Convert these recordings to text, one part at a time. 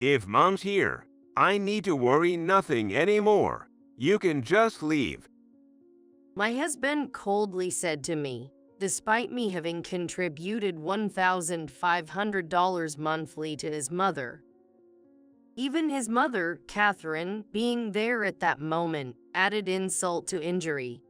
If Mom's here, I need to worry nothing anymore. You can just leave. My husband coldly said to me, despite me having contributed $1,500 monthly to his mother. Even his mother, Catherine, being there at that moment, added insult to injury.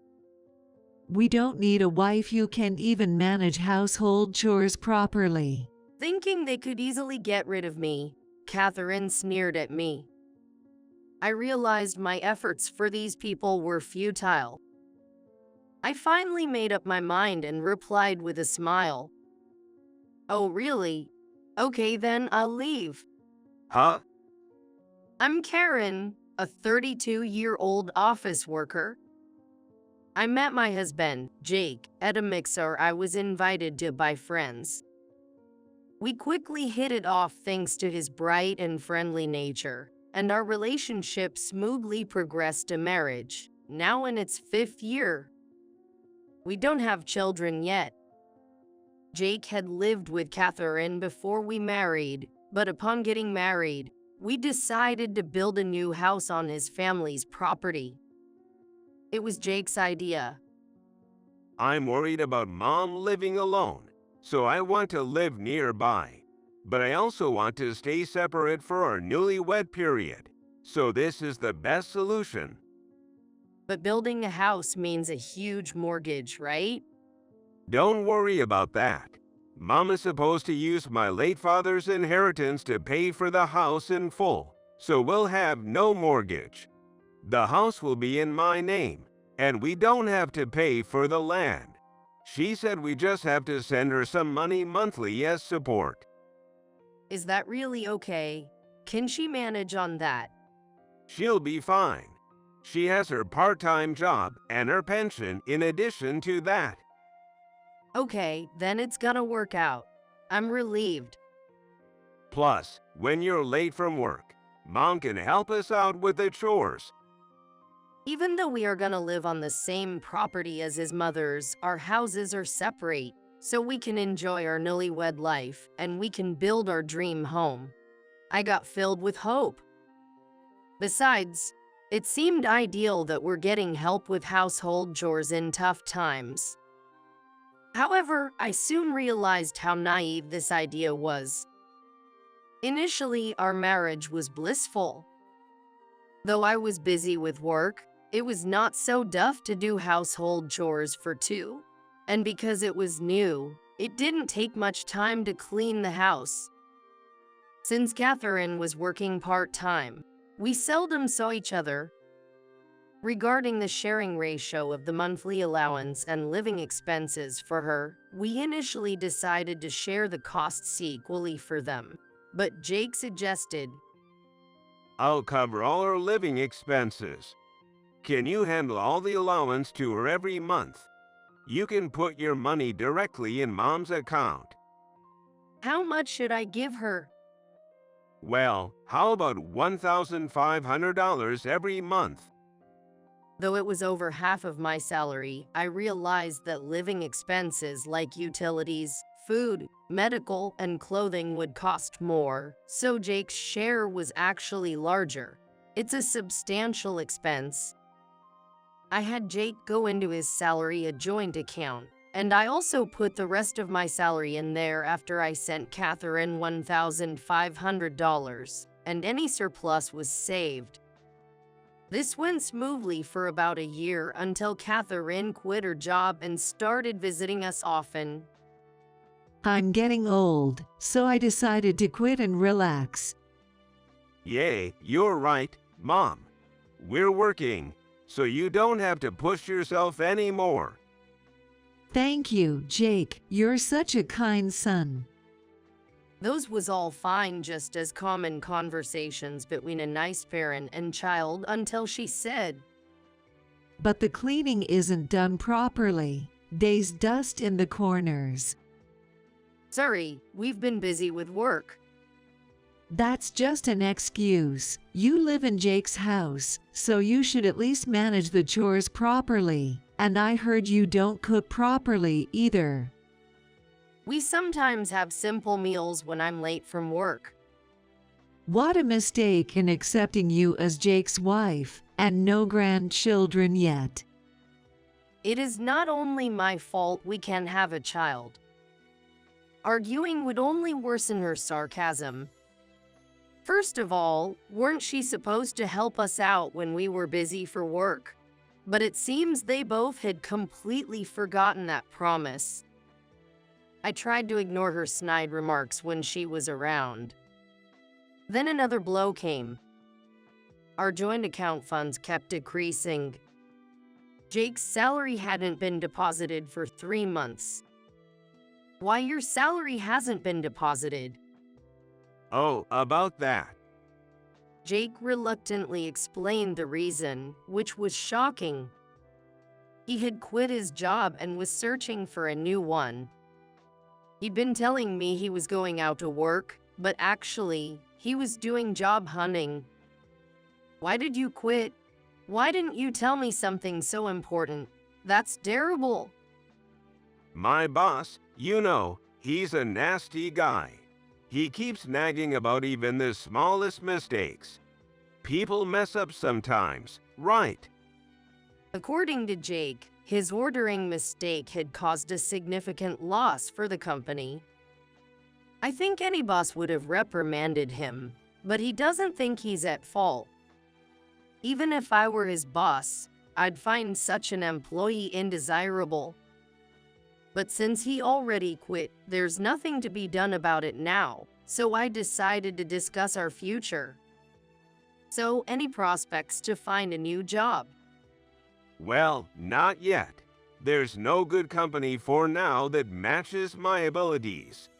We don't need a wife who can even manage household chores properly. Thinking they could easily get rid of me, Catherine sneered at me. I realized my efforts for these people were futile. I finally made up my mind and replied with a smile. Oh, really? Okay, then I'll leave. Huh? I'm Karen, a 32-year-old office worker. I met my husband, Jake, at a mixer I was invited to by friends. We quickly hit it off thanks to his bright and friendly nature, and our relationship smoothly progressed to marriage, now in its 5th year. We don't have children yet. Jake had lived with Catherine before we married, but upon getting married, we decided to build a new house on his family's property. It was Jake's idea. I'm worried about Mom living alone, so I want to live nearby. But I also want to stay separate for our newlywed period. So this is the best solution. But building a house means a huge mortgage, right? Don't worry about that. Mom is supposed to use my late father's inheritance to pay for the house in full, so we'll have no mortgage. The house will be in my name, and we don't have to pay for the land. She said we just have to send her some money monthly as support. Is that really okay? Can she manage on that? She'll be fine. She has her part-time job and her pension in addition to that. Okay, then it's gonna work out. I'm relieved. Plus, when you're late from work, Mom can help us out with the chores. Even though we are gonna live on the same property as his mother's, our houses are separate, so we can enjoy our newlywed life and we can build our dream home. I got filled with hope. Besides, it seemed ideal that we're getting help with household chores in tough times. However, I soon realized how naive this idea was. Initially, our marriage was blissful. Though I was busy with work, it was not so tough to do household chores for two. And because it was new, it didn't take much time to clean the house. Since Catherine was working part-time, we seldom saw each other. Regarding the sharing ratio of the monthly allowance and living expenses for her, we initially decided to share the costs equally for them. But Jake suggested, I'll cover all her living expenses. Can you handle all the allowance to her every month? You can put your money directly in Mom's account. How much should I give her? Well, how about $1,500 every month? Though it was over half of my salary, I realized that living expenses like utilities, food, medical, and clothing would cost more, so Jake's share was actually larger. It's a substantial expense. I had Jake go into his salary a joint account, and I also put the rest of my salary in there after I sent Catherine $1,500, and any surplus was saved. This went smoothly for about a year until Catherine quit her job and started visiting us often. I'm getting old, so I decided to quit and relax. Yay, you're right, Mom. We're working, so you don't have to push yourself anymore. Thank you, Jake. You're such a kind son. Those was all fine, just as common conversations between a nice parent and child until she said, But the cleaning isn't done properly. There's dust in the corners. Sorry, we've been busy with work. That's just an excuse. You live in Jake's house, so you should at least manage the chores properly. And I heard you don't cook properly either. We sometimes have simple meals when I'm late from work. What a mistake in accepting you as Jake's wife, and no grandchildren yet. It is not only my fault we can't have a child. Arguing would only worsen her sarcasm. First of all, weren't she supposed to help us out when we were busy for work? But it seems they both had completely forgotten that promise. I tried to ignore her snide remarks when she was around. Then another blow came. Our joint account funds kept decreasing. Jake's salary hadn't been deposited for 3 months. Why your salary hasn't been deposited? Oh, about that. Jake reluctantly explained the reason, which was shocking. He had quit his job and was searching for a new one. He'd been telling me he was going out to work, but actually, he was doing job hunting. Why did you quit? Why didn't you tell me something so important? That's terrible. My boss, you know, he's a nasty guy. He keeps nagging about even the smallest mistakes. People mess up sometimes, right? According to Jake, his ordering mistake had caused a significant loss for the company. I think any boss would have reprimanded him, but he doesn't think he's at fault. Even if I were his boss, I'd find such an employee indesirable. But since he already quit, there's nothing to be done about it now, so I decided to discuss our future. So, any prospects to find a new job? Well, not yet. There's no good company for now that matches my abilities.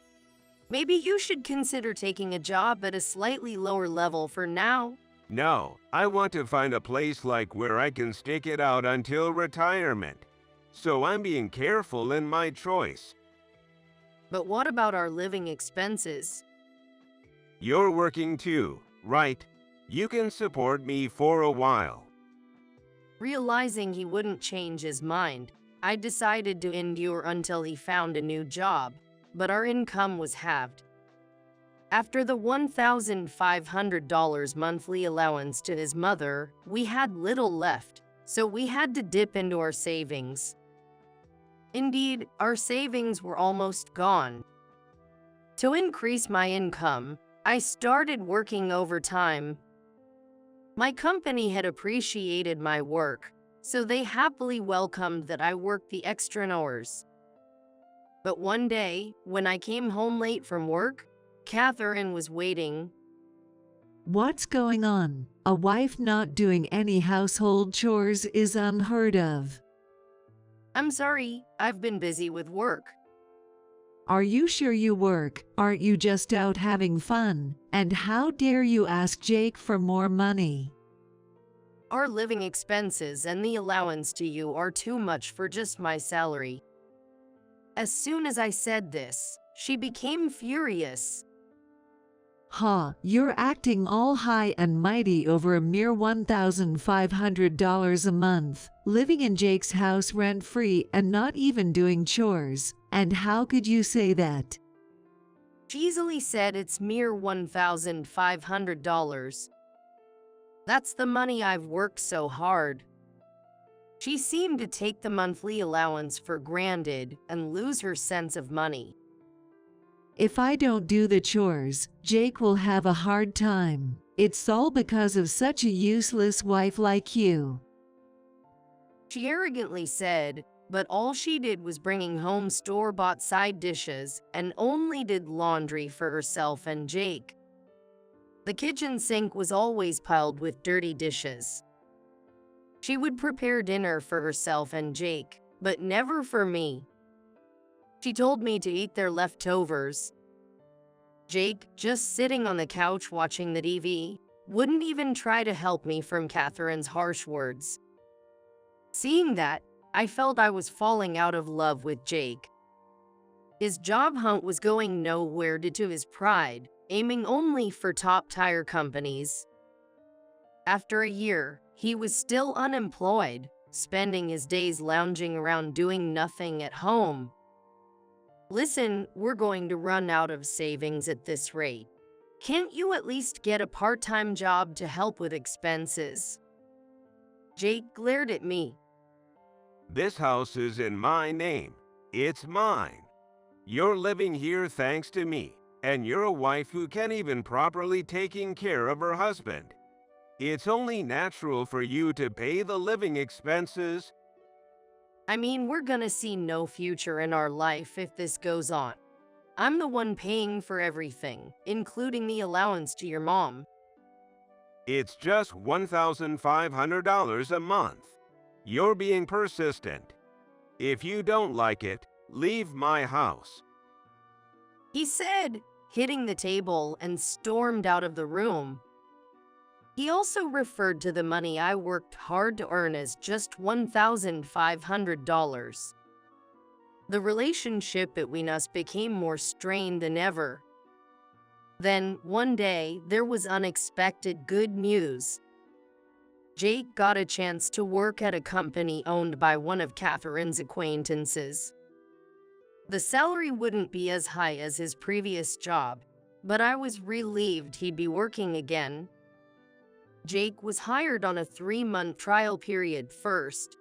Maybe you should consider taking a job at a slightly lower level for now. No, I want to find a place like where I can stick it out until retirement. So I'm being careful in my choice. But what about our living expenses? You're working too, right? You can support me for a while. Realizing he wouldn't change his mind, I decided to endure until he found a new job, but our income was halved. After the $1,500 monthly allowance to his mother, we had little left, so we had to dip into our savings. Indeed, our savings were almost gone. To increase my income, I started working overtime. My company had appreciated my work, so they happily welcomed that I worked the extra hours. But one day, when I came home late from work, Catherine was waiting. What's going on? A wife not doing any household chores is unheard of. I'm sorry, I've been busy with work. Are you sure you work? Aren't you just out having fun? And how dare you ask Jake for more money? Our living expenses and the allowance to you are too much for just my salary. As soon as I said this, she became furious. Ha, you're acting all high and mighty over a mere $1,500 a month, living in Jake's house rent-free and not even doing chores. And how could you say that? She easily said it's mere $1,500. That's the money I've worked so hard. She seemed to take the monthly allowance for granted and lose her sense of money. If I don't do the chores, Jake will have a hard time. It's all because of such a useless wife like you. She arrogantly said, but all she did was bringing home store-bought side dishes and only did laundry for herself and Jake. The kitchen sink was always piled with dirty dishes. She would prepare dinner for herself and Jake, but never for me. She told me to eat their leftovers. Jake, just sitting on the couch watching the TV, wouldn't even try to help me from Catherine's harsh words. Seeing that, I felt I was falling out of love with Jake. His job hunt was going nowhere due to his pride, aiming only for top-tier companies. After a year, he was still unemployed, spending his days lounging around doing nothing at home. Listen, we're going to run out of savings at this rate. Can't you at least get a part-time job to help with expenses? Jake glared at me. This house is in my name. It's mine. You're living here thanks to me, and you're a wife who can't even properly taking care of her husband. It's only natural for you to pay the living expenses. I mean, we're gonna see no future in our life if this goes on. I'm the one paying for everything, including the allowance to your mom. It's just $1,500 a month. You're being persistent. If you don't like it, leave my house. He said, hitting the table, and stormed out of the room. He also referred to the money I worked hard to earn as just $1,500. The relationship between us became more strained than ever. Then, one day, there was unexpected good news. Jake got a chance to work at a company owned by one of Catherine's acquaintances. The salary wouldn't be as high as his previous job, but I was relieved he'd be working again. Jake was hired on a 3-month trial period first.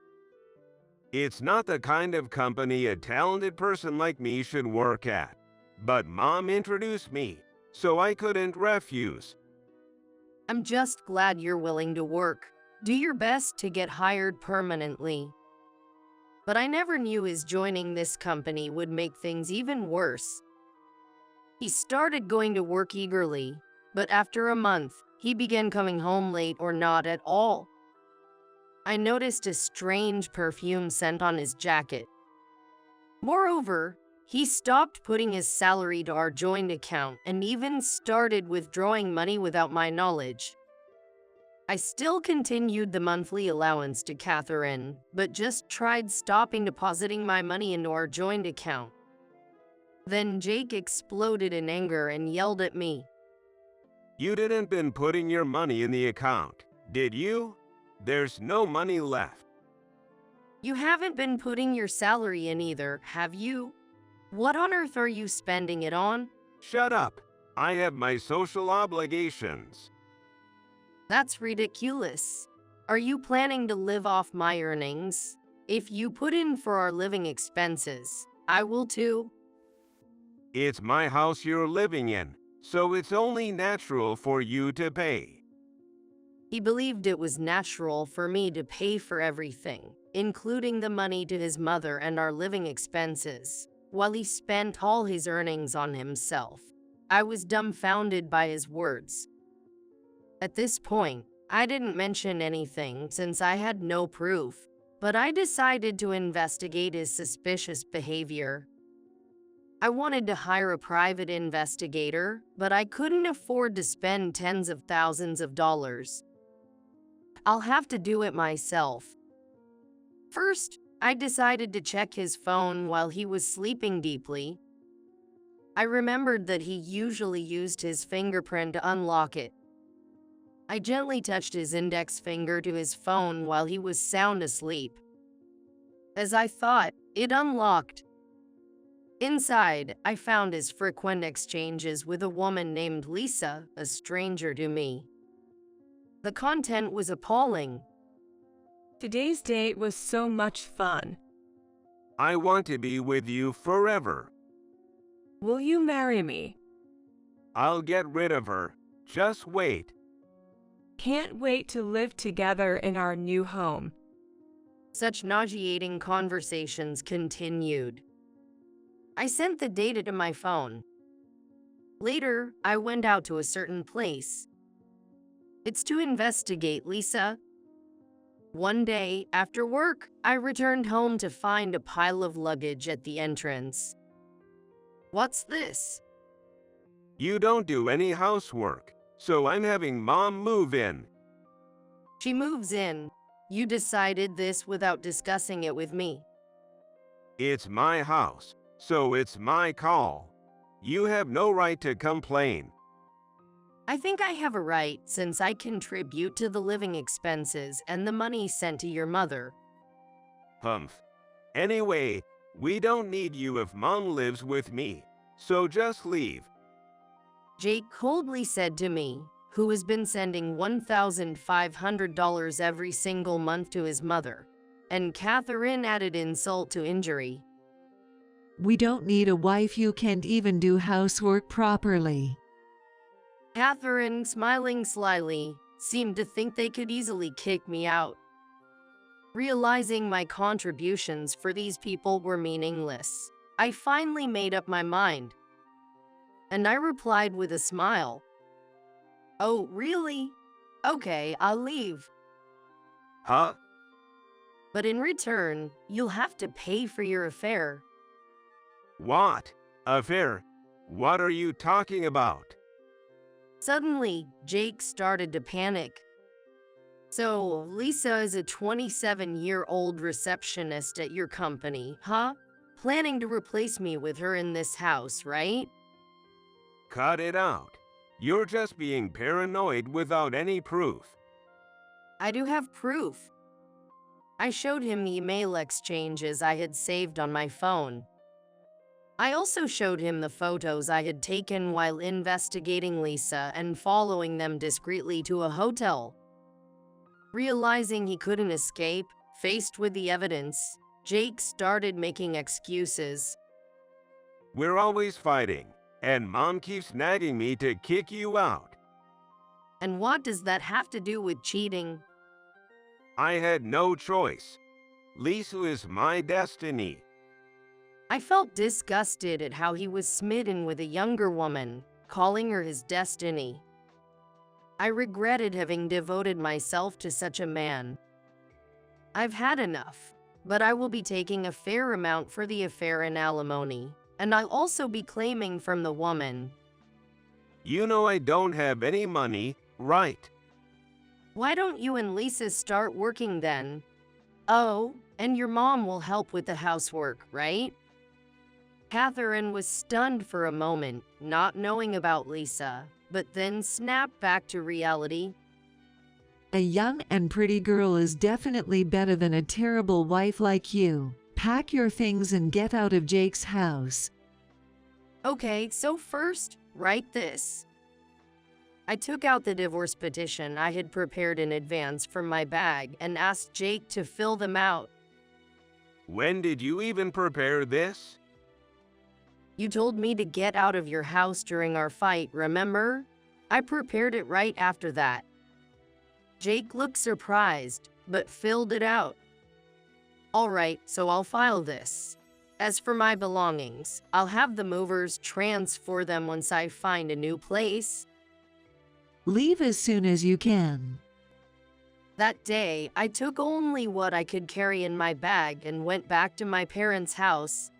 It's not the kind of company a talented person like me should work at. But Mom introduced me, so I couldn't refuse. I'm just glad you're willing to work. Do your best to get hired permanently. But I never knew his joining this company would make things even worse. He started going to work eagerly, but after a month, he began coming home late or not at all. I noticed a strange perfume scent on his jacket. Moreover, he stopped putting his salary to our joint account and even started withdrawing money without my knowledge. I still continued the monthly allowance to Catherine, but just tried stopping depositing my money into our joint account. Then Jake exploded in anger and yelled at me. You didn't been putting your money in the account, did you? There's no money left. You haven't been putting your salary in either, have you? What on earth are you spending it on? Shut up. I have my social obligations. That's ridiculous. Are you planning to live off my earnings? If you put in for our living expenses, I will too. It's my house you're living in, so it's only natural for you to pay. He believed it was natural for me to pay for everything, including the money to his mother and our living expenses, while he spent all his earnings on himself. I was dumbfounded by his words. At this point, I didn't mention anything since I had no proof, but I decided to investigate his suspicious behavior. I wanted to hire a private investigator, but I couldn't afford to spend tens of thousands of dollars. I'll have to do it myself. First, I decided to check his phone while he was sleeping deeply. I remembered that he usually used his fingerprint to unlock it. I gently touched his index finger to his phone while he was sound asleep. As I thought, it unlocked. Inside, I found his frequent exchanges with a woman named Lisa, a stranger to me. The content was appalling. Today's date was so much fun. I want to be with you forever. Will you marry me? I'll get rid of her. Just wait. Can't wait to live together in our new home. Such nauseating conversations continued. I sent the data to my phone. Later, I went out to a certain place. It's to investigate, Lisa. One day, after work, I returned home to find a pile of luggage at the entrance. What's this? You don't do any housework, so I'm having Mom move in. She moves in. You decided this without discussing it with me. It's my house, so it's my call. You have no right to complain. I think I have a right since I contribute to the living expenses and the money sent to your mother. Humph. Anyway, we don't need you if Mom lives with me, so just leave. Jake coldly said to me, who has been sending $1,500 every single month to his mother. And Catherine added insult to injury. We don't need a wife who can't even do housework properly. Catherine, smiling slyly, seemed to think they could easily kick me out. Realizing my contributions for these people were meaningless, I finally made up my mind. And I replied with a smile. Oh, really? Okay, I'll leave. Huh? But in return, you'll have to pay for your affair. What? Affair? What are you talking about? Suddenly, Jake started to panic. So, Lisa is a 27-year-old receptionist at your company, huh? Planning to replace me with her in this house, right? Cut it out. You're just being paranoid without any proof. I do have proof. I showed him email exchanges I had saved on my phone. I also showed him the photos I had taken while investigating Lisa and following them discreetly to a hotel. Realizing he couldn't escape, faced with the evidence, Jake started making excuses. We're always fighting, and Mom keeps nagging me to kick you out. And what does that have to do with cheating? I had no choice. Lisa is my destiny. I felt disgusted at how he was smitten with a younger woman, calling her his destiny. I regretted having devoted myself to such a man. I've had enough, but I will be taking a fair amount for the affair and alimony, and I'll also be claiming from the woman. You know I don't have any money, right? Why don't you and Lisa start working then? Oh, and your mom will help with the housework, right? Catherine was stunned for a moment, not knowing about Lisa, but then snapped back to reality. A young and pretty girl is definitely better than a terrible wife like you. Pack your things and get out of Jake's house. Okay, so first, write this. I took out the divorce petition I had prepared in advance from my bag and asked Jake to fill them out. When did you even prepare this? You told me to get out of your house during our fight, remember? I prepared it right after that. Jake looked surprised, but filled it out. All right, so I'll file this. As for my belongings, I'll have the movers transfer them once I find a new place. Leave as soon as you can. That day, I took only what I could carry in my bag and went back to my parents' house.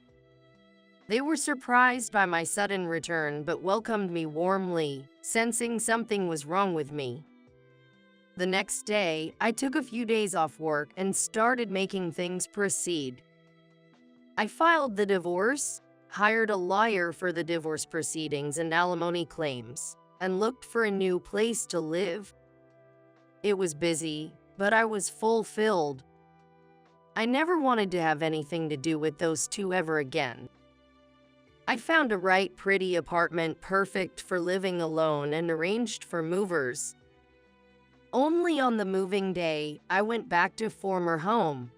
They were surprised by my sudden return but welcomed me warmly, sensing something was wrong with me. The next day, I took a few days off work and started making things proceed. I filed the divorce, hired a lawyer for the divorce proceedings and alimony claims, and looked for a new place to live. It was busy, but I was fulfilled. I never wanted to have anything to do with those two ever again. I found a right pretty apartment perfect for living alone and arranged for movers. Only on the moving day, I went back to former home.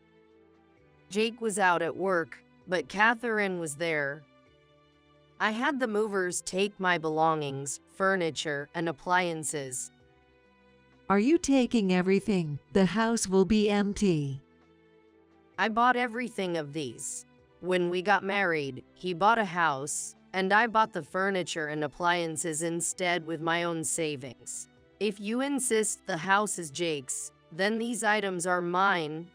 Jake was out at work, but Catherine was there. I had the movers take my belongings, furniture, and appliances. Are you taking everything? The house will be empty. I bought everything of these. When we got married, he bought a house, and I bought the furniture and appliances instead with my own savings. If you insist the house is Jake's, then these items are mine.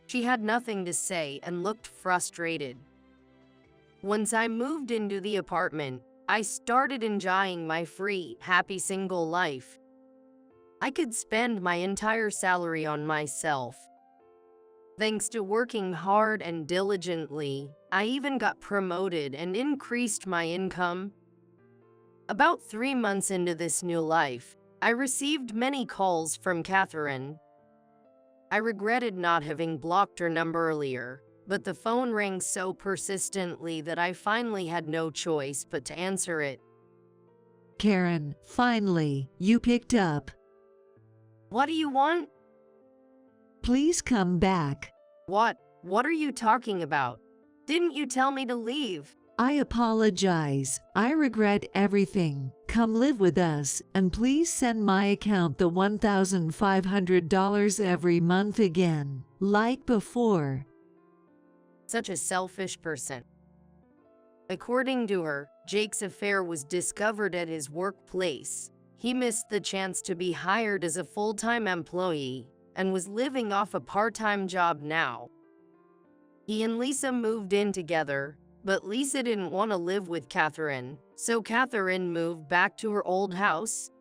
She had nothing to say and looked frustrated. Once I moved into the apartment, I started enjoying my free, happy single life. I could spend my entire salary on myself. Thanks to working hard and diligently, I even got promoted and increased my income. About 3 months into this new life, I received many calls from Catherine. I regretted not having blocked her number earlier, but the phone rang so persistently that I finally had no choice but to answer it. Karen, finally, you picked up. What do you want? Please come back. What? What are you talking about? Didn't you tell me to leave? I apologize. I regret everything. Come live with us, and please send my account the $1,500 every month again, like before. Such a selfish person. According to her, Jake's affair was discovered at his workplace. He missed the chance to be hired as a full-time employee and was living off a part-time job now. He and Lisa moved in together, but Lisa didn't want to live with Catherine, so Catherine moved back to her old house.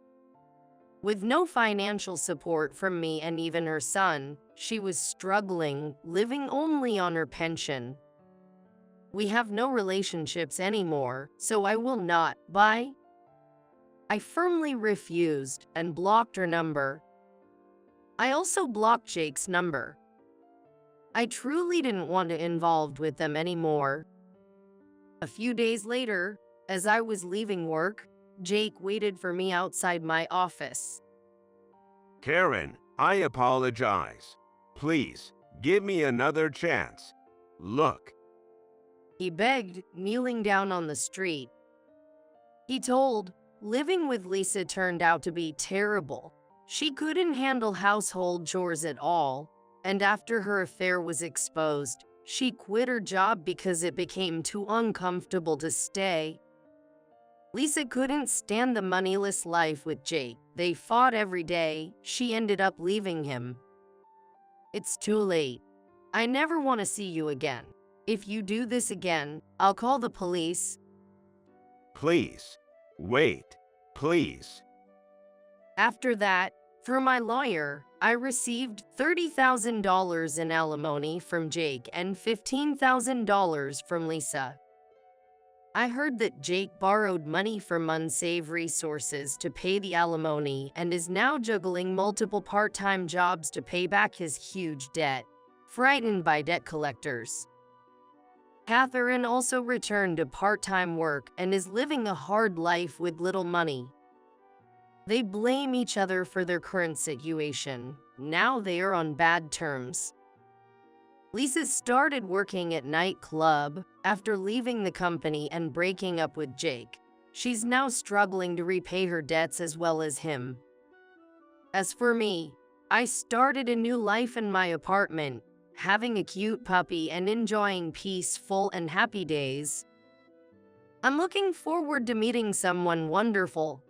With no financial support from me and even her son, she was struggling, living only on her pension. We have no relationships anymore, so I will not. Bye. I firmly refused and blocked her number. I also blocked Jake's number. I truly didn't want to involved with them anymore. A few days later, as I was leaving work, Jake waited for me outside my office. Karen, I apologize. Please, give me another chance. Look. He begged, kneeling down on the street. He told, living with Lisa turned out to be terrible. She couldn't handle household chores at all, and after her affair was exposed, she quit her job because it became too uncomfortable to stay. Lisa couldn't stand the moneyless life with Jake. They fought every day. She ended up leaving him. It's too late. I never want to see you again. If you do this again, I'll call the police. Please. Wait. Please. After that, through my lawyer, I received $30,000 in alimony from Jake and $15,000 from Lisa. I heard that Jake borrowed money from unsavory sources to pay the alimony and is now juggling multiple part-time jobs to pay back his huge debt, frightened by debt collectors. Catherine also returned to part-time work and is living a hard life with little money. They blame each other for their current situation. Now they are on bad terms. Lisa started working at nightclub after leaving the company and breaking up with Jake. She's now struggling to repay her debts as well as him. As for me, I started a new life in my apartment, having a cute puppy and enjoying peaceful and happy days. I'm looking forward to meeting someone wonderful.